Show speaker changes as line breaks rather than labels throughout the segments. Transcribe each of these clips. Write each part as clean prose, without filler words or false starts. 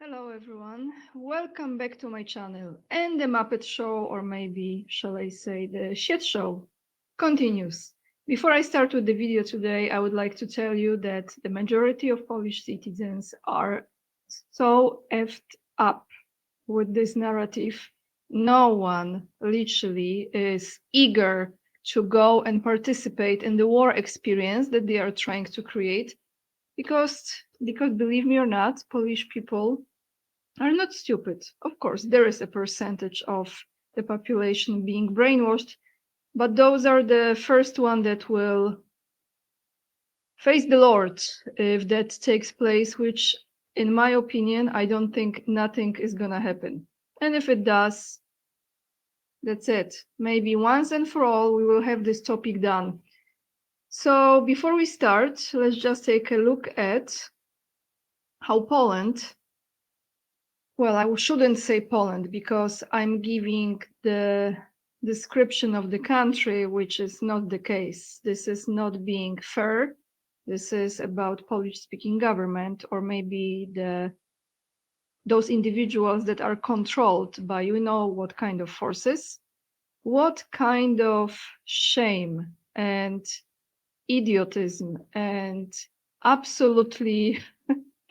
Hello everyone, welcome back to my channel. And the Muppet Show, or maybe shall I say the shit show, continues. Before I start with the video today, I would like to tell you that the majority of Polish citizens are so effed up with this narrative. No one literally is eager to go and participate in the war experience that they are trying to create because believe me or not, Polish people are not stupid. Of course, there is a percentage of the population being brainwashed, but those are the first one that will face the Lord if that takes place, which in my opinion, I don't think nothing is gonna happen. And if it does, that's it. Maybe once and for all, we will have this topic done. So before we start, let's just take a look at how Poland, well, I shouldn't say Poland because I'm giving the description of the country, which is not the case. This is not being fair. This is about Polish-speaking government, or maybe those individuals that are controlled by you know what kind of forces. What kind of shame and idiotism and absolutely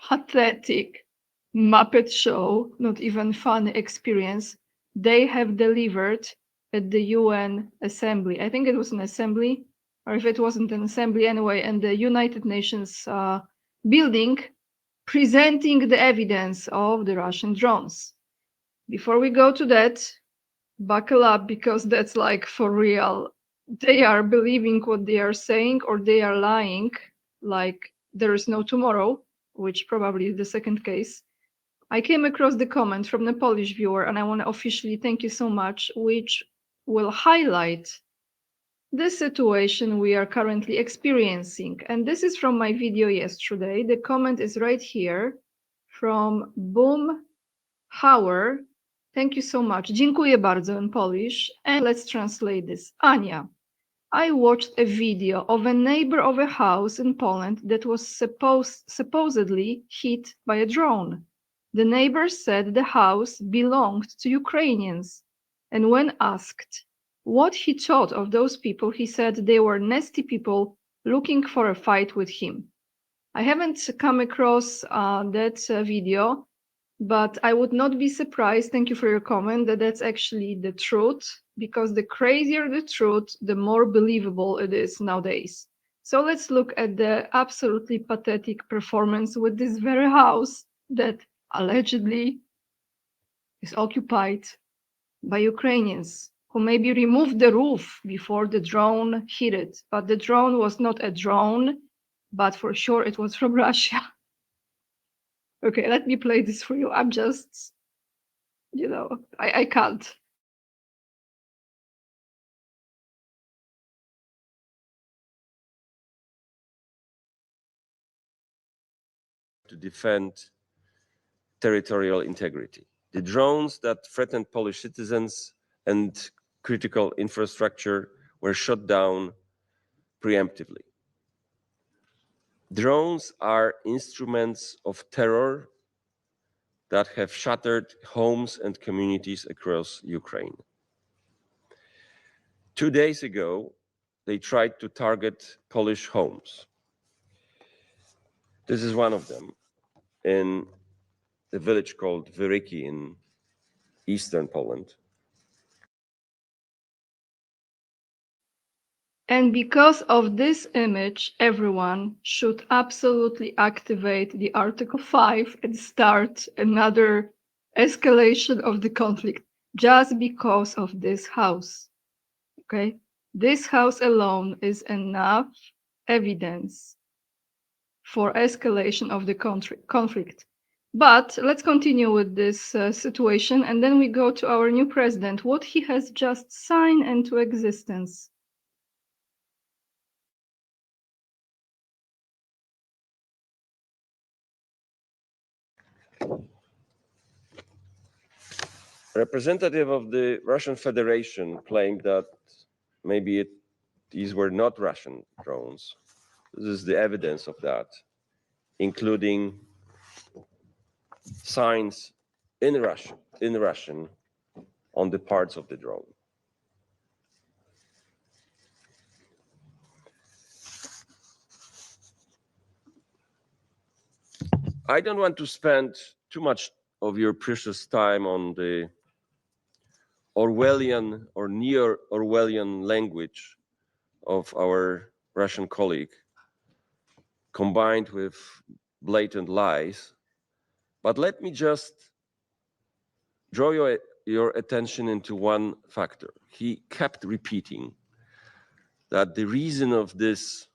pathetic Muppet Show, not even fun experience, they have delivered at the UN Assembly. I think it was an assembly, or if it wasn't an assembly anyway, and the United Nations building, presenting the evidence of the Russian drones. Before we go to that, buckle up because that's like for real. They are believing what they are saying, or they are lying like there is no tomorrow, which probably is the second case. I came across the comment from the Polish viewer, and I want to officially thank you so much, which will highlight the situation we are currently experiencing. And this is from my video yesterday. The comment is right here from Boom Hauer. Thank you so much. Dziękuję bardzo in Polish. And let's translate this. Ania, I watched a video of a neighbor of a house in Poland that was supposedly hit by a drone. The neighbor said the house belonged to Ukrainians, and when asked what he thought of those people, he said they were nasty people looking for a fight with him. I haven't come across that video, but I would not be surprised, thank you for your comment, that that's actually the truth, because the crazier the truth, the more believable it is nowadays. So let's look at the absolutely pathetic performance with this very house that allegedly is occupied by Ukrainians who maybe removed the roof before the drone hit it. But the drone was not a drone, but for sure it was from Russia. Okay, let me play this for you. I'm just, I can't.
To defend territorial integrity. The drones that threatened Polish citizens and critical infrastructure were shot down preemptively. Drones are instruments of terror that have shattered homes and communities across Ukraine. 2 days ago, they tried to target Polish homes. This is one of them in a village called Wyryki in eastern Poland.
And because of this image, everyone should absolutely activate the Article 5 and start another escalation of the conflict just because of this house. Okay? This house alone is enough evidence for escalation of the conflict. But let's continue with this situation, and then we go to our new president, what he has just signed into existence.
Representative of the Russian Federation claimed that maybe these were not Russian drones. This is the evidence of that, including signs in Russian on the parts of the drone. I don't want to spend too much of your precious time on the Orwellian or neo-Orwellian language of our Russian colleague, combined with blatant lies. But let me just draw your attention into one factor. He kept repeating that the reason of this,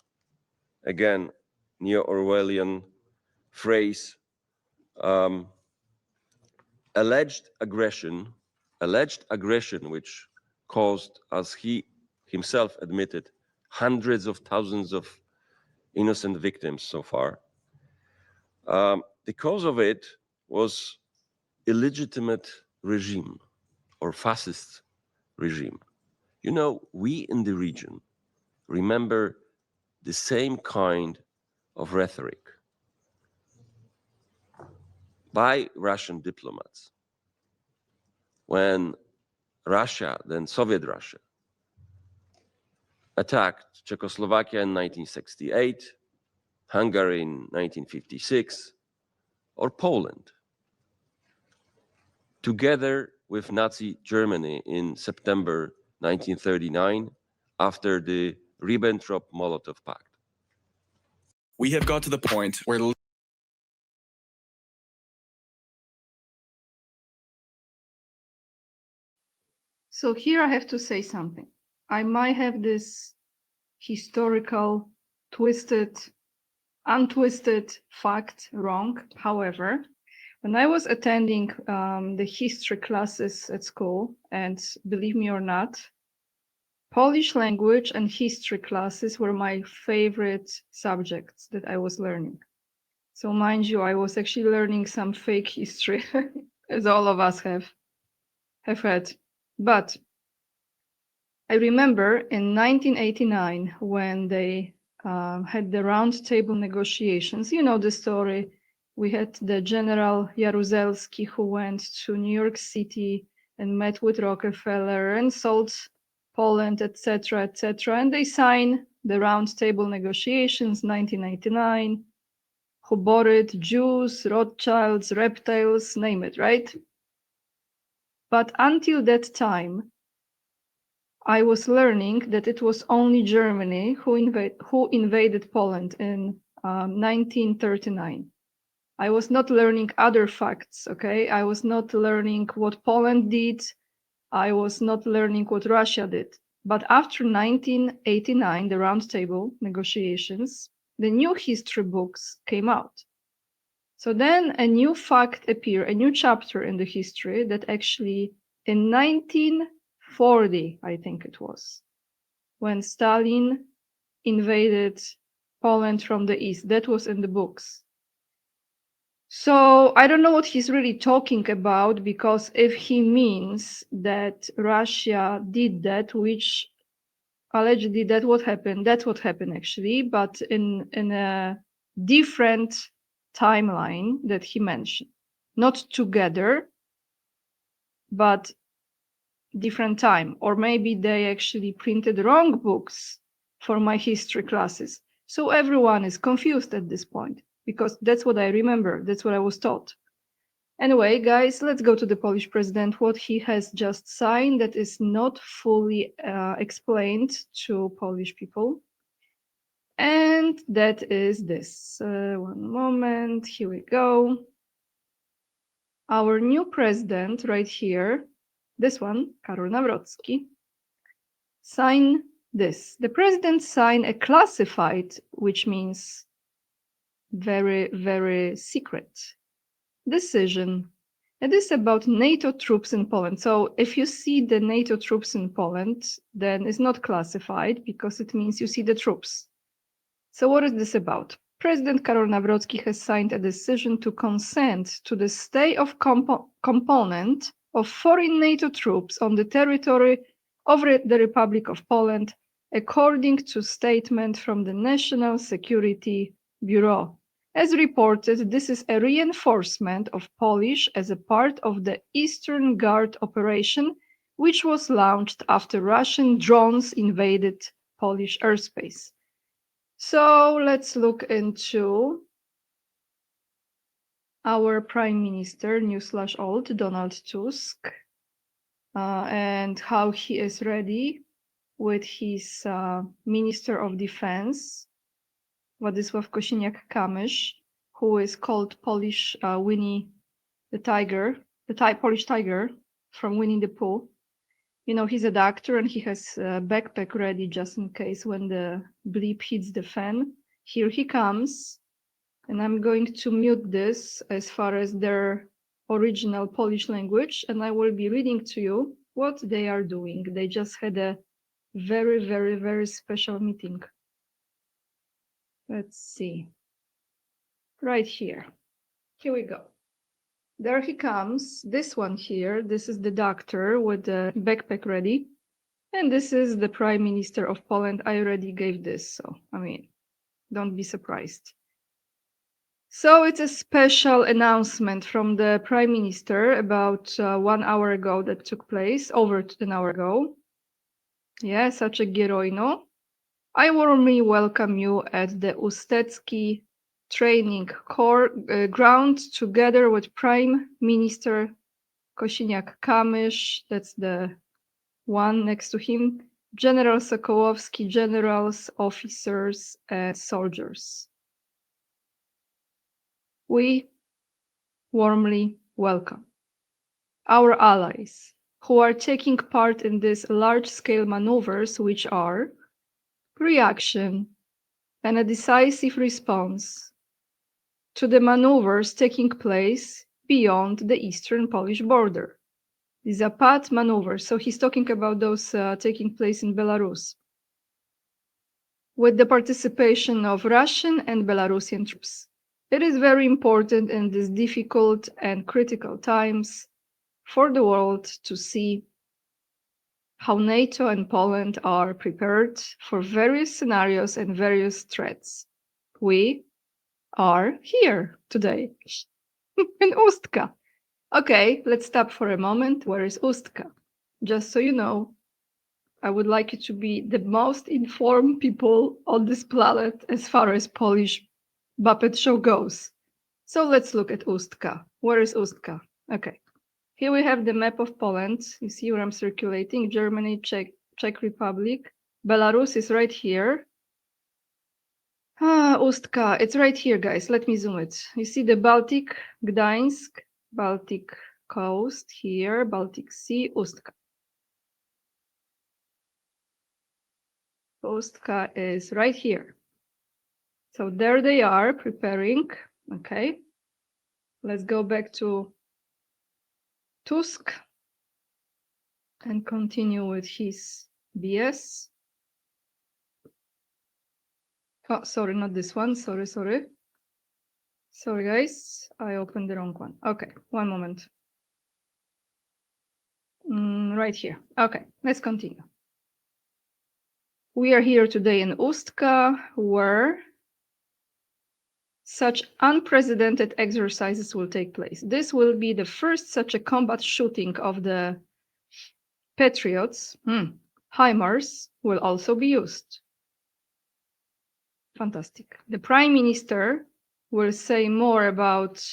again, neo-Orwellian phrase, alleged aggression, which caused, as he himself admitted, hundreds of thousands of innocent victims so far. The cause of it was illegitimate regime or fascist regime. You know, we in the region remember the same kind of rhetoric by Russian diplomats when Russia, then Soviet Russia, attacked Czechoslovakia in 1968, Hungary in 1956, or Poland, together with Nazi Germany in September 1939 after the Ribbentrop-Molotov Pact.
We have got to the point where
So here I have to say something. I might have this historical, untwisted fact wrong. However, when I was attending the history classes at school, and believe me or not, Polish language and history classes were my favorite subjects that I was learning. So mind you, I was actually learning some fake history, as all of us have had. But I remember in 1989 when they had the roundtable negotiations. You know the story. We had the General Jaruzelski who went to New York City and met with Rockefeller and sold Poland, etc., etc. And they signed the roundtable negotiations, 1989. Who bought it? Jews, Rothschilds, reptiles, name it, right? But until that time, I was learning that it was only Germany who invaded Poland in 1939. I was not learning other facts, okay? I was not learning what Poland did. I was not learning what Russia did. But after 1989, the roundtable negotiations, the new history books came out. So then a new fact appeared, a new chapter in the history that actually in 1940, I think it was, when Stalin invaded Poland from the east. That was in the books. So I don't know what he's really talking about, because if he means that Russia did that, which allegedly that's what happened actually, but in a different timeline that he mentioned, not together, but different time. Or maybe they actually printed wrong books for my history classes. So everyone is confused at this point, because that's what I remember. That's what I was taught. Anyway, guys, let's go to the Polish president, what he has just signed that is not fully explained to Polish people. And that is this. One moment, here we go. Our new president right here, this one, Karol Nawrocki, sign this. The president signed a classified, which means very, very secret decision. It is about NATO troops in Poland. So if you see the NATO troops in Poland, then it's not classified, because it means you see the troops. So what is this about? President Karol Nawrocki has signed a decision to consent to the stay of component of foreign NATO troops on the territory of the Republic of Poland, according to statement from the National Security Bureau. As reported, this is a reinforcement of Polish as a part of the Eastern Guard operation, which was launched after Russian drones invaded Polish airspace. So let's look into our Prime Minister, new/old, Donald Tusk, and how he is ready with his Minister of Defense, Władysław Kosiniak-Kamysz, who is called Polish Winnie the Tiger, Polish Tiger from Winnie the Pooh. You know, he's a doctor and he has a backpack ready just in case when the bleep hits the fan. Here he comes. And I'm going to mute this as far as their original Polish language, and I will be reading to you what they are doing. They just had a very, very, very special meeting. Let's see. Right here. Here we go. There he comes. This one here, this is the doctor with the backpack ready. And this is the Prime Minister of Poland. I already gave this, so, I mean, don't be surprised. So it's a special announcement from the Prime Minister about 1 hour ago that took place, over an hour ago. Yeah, such a heroi, no? I warmly welcome you at the Ustecki Training Corps ground together with Prime Minister Kosiniak-Kamysz, that's the one next to him, General Sokołowski, generals, officers, and soldiers. We warmly welcome our allies who are taking part in these large-scale maneuvers, which are reaction and a decisive response to the maneuvers taking place beyond the eastern Polish border. The Zapad maneuvers, so he's talking about those taking place in Belarus, with the participation of Russian and Belarusian troops. It is very important in these difficult and critical times for the world to see how NATO and Poland are prepared for various scenarios and various threats. We are here today in Ustka. Okay, let's stop for a moment. Where is Ustka? Just so you know, I would like you to be the most informed people on this planet as far as Polish Muppet Show goes. So let's look at Ustka. Where is Ustka? Okay. Here we have the map of Poland. You see where I'm circulating. Germany, Czech Republic. Belarus is right here. Ustka, it's right here, guys. Let me zoom it. You see the Baltic, Gdańsk, Baltic coast here, Baltic Sea, Ustka. Ustka is right here. So there they are preparing. Okay. Let's go back to Tusk and continue with his BS. Oh, sorry, not this one. Sorry. Sorry, guys. I opened the wrong one. Okay, one moment. Right here. Okay, let's continue. We are here today in Ustka, where such unprecedented exercises will take place. This will be the first such a combat shooting of the Patriots. HIMARS will also be used. Fantastic. The Prime Minister will say more about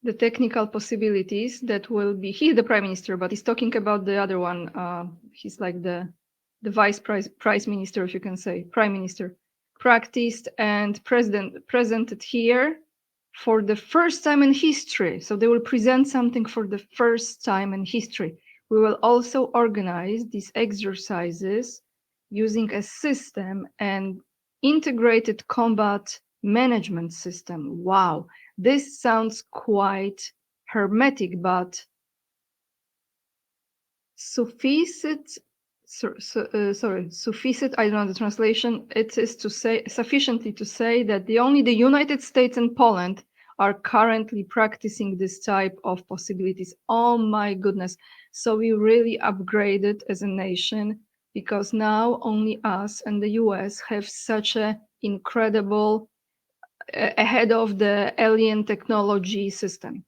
the technical possibilities that will be. He's the Prime Minister, but he's talking about the other one. He's like the Vice Price Minister, if you can say, Prime Minister. Practiced and presented here for the first time in history. So they will present something for the first time in history. We will also organize these exercises using a system and integrated combat management system. Wow, this sounds quite hermetic, but sufficient, I don't know the translation. It is to say, sufficiently to say that only the United States and Poland are currently practicing this type of possibilities. Oh my goodness. So we really upgraded as a nation, because now only us and the US have such an incredible ahead of the alien technology system.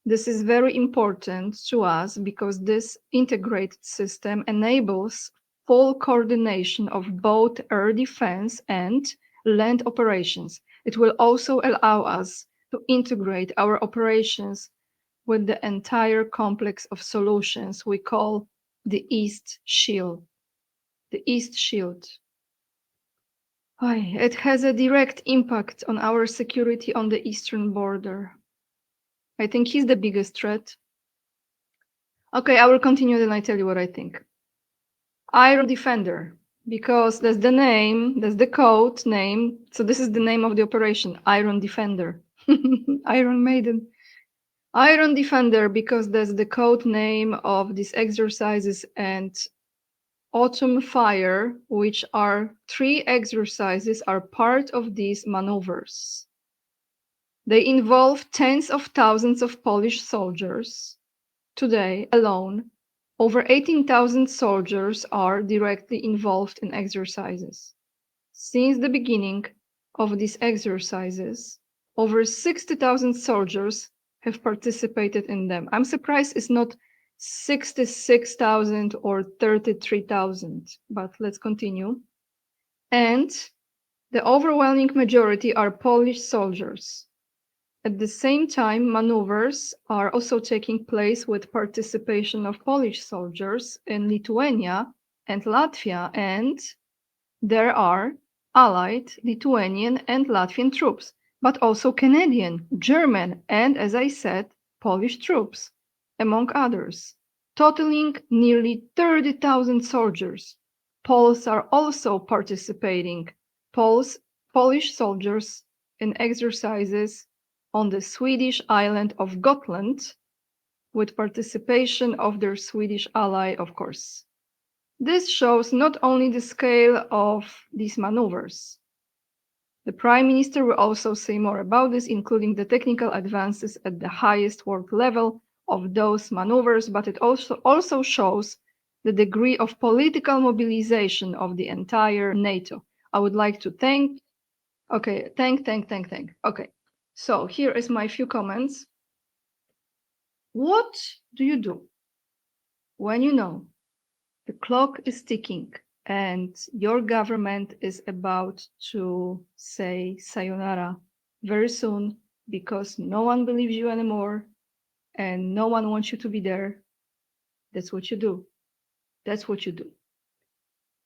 This is very important to us because this integrated system enables full coordination of both air defense and land operations. It will also allow us to integrate our operations with the entire complex of solutions we call the East Shield. The East Shield. It has a direct impact on our security on the eastern border. I think he's the biggest threat. Okay, I will continue, then I tell you what I think. Iron Defender, because that's the name, that's the code name. So this is the name of the operation, Iron Defender. Iron Maiden. Iron Defender, because that's the code name of these exercises, and Autumn Fire, which are 3 exercises, are part of these maneuvers. They involve tens of thousands of Polish soldiers. Today alone, over 18,000 soldiers are directly involved in exercises. Since the beginning of these exercises, over 60,000 soldiers have participated in them. I'm surprised it's not 66,000 or 33,000, but let's continue. And the overwhelming majority are Polish soldiers. At the same time, maneuvers are also taking place with participation of Polish soldiers in Lithuania and Latvia, and there are allied Lithuanian and Latvian troops, but also Canadian, German, and, as I said, Polish troops, among others, totaling nearly 30,000 soldiers. Poles are also participating, Polish soldiers in exercises on the Swedish island of Gotland, with participation of their Swedish ally, of course. This shows not only the scale of these maneuvers. The Prime Minister will also say more about this, including the technical advances at the highest world level of those maneuvers, but it also shows the degree of political mobilization of the entire NATO. I would like to thank. Okay. So here is my few comments. What do you do when you know the clock is ticking and your government is about to say sayonara very soon because no one believes you anymore and no one wants you to be there? That's what you do. That's what you do.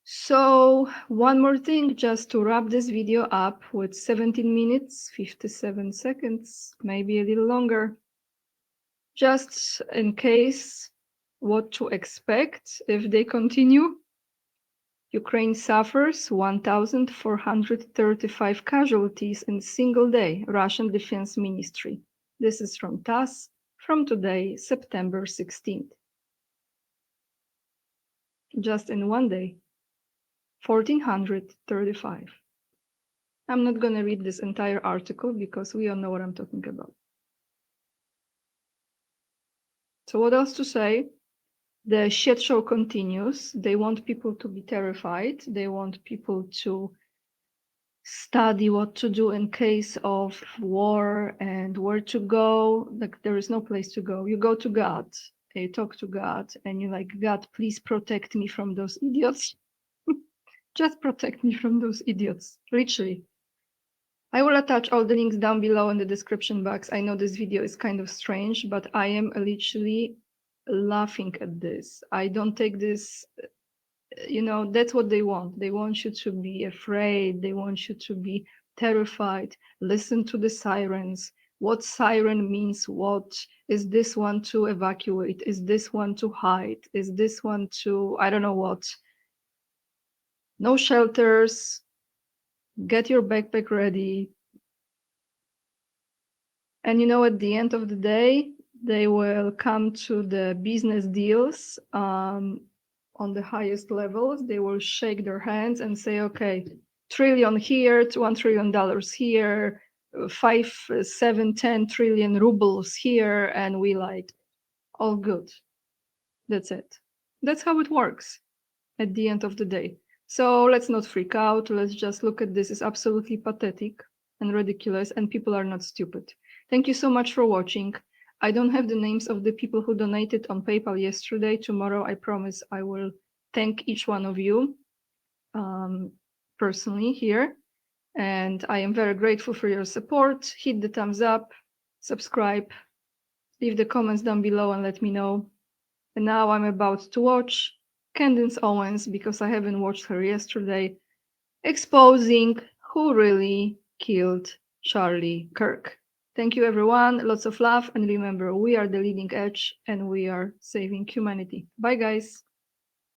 So one more thing, just to wrap this video up with 17 minutes, 57 seconds, maybe a little longer, just in case what to expect if they continue. Ukraine suffers 1,435 casualties in a single day, Russian Defense Ministry. This is from TASS from today, September 16th. Just in one day, 1,435. I'm not going to read this entire article because we all know what I'm talking about. So what else to say? The shit show continues. They want people to be terrified. They want people to study what to do in case of war and where to go. Like, there is no place to go. You go to God, you talk to God, and you're like, God, please protect me from those idiots. Just protect me from those idiots, literally. I will attach all the links down below in the description box. I know this video is kind of strange, but I am literally laughing at this. I don't take this, that's what they want. They want you to be afraid. They want you to be terrified. Listen to the sirens. What siren means what? Is this one to evacuate? Is this one to hide? Is this one to, I don't know what? No shelters. Get your backpack ready. And at the end of the day, they will come to the business deals on the highest levels. They will shake their hands and say, okay, trillion here, $1 trillion here, 5, 7, 10 trillion rubles here, and we like, all good. That's it. That's how it works at the end of the day. So let's not freak out. Let's just look at this. It's absolutely pathetic. and ridiculous, and people are not stupid. Thank you so much for watching. I don't have the names of the people who donated on PayPal yesterday. Tomorrow, I promise I will thank each one of you personally here. And I am very grateful for your support. Hit the thumbs up, subscribe, leave the comments down below and let me know. And now I'm about to watch Candace Owens, because I haven't watched her yesterday, exposing who really killed Charlie Kirk. Thank you, everyone. Lots of love. And remember, we are the leading edge and we are saving humanity. Bye, guys.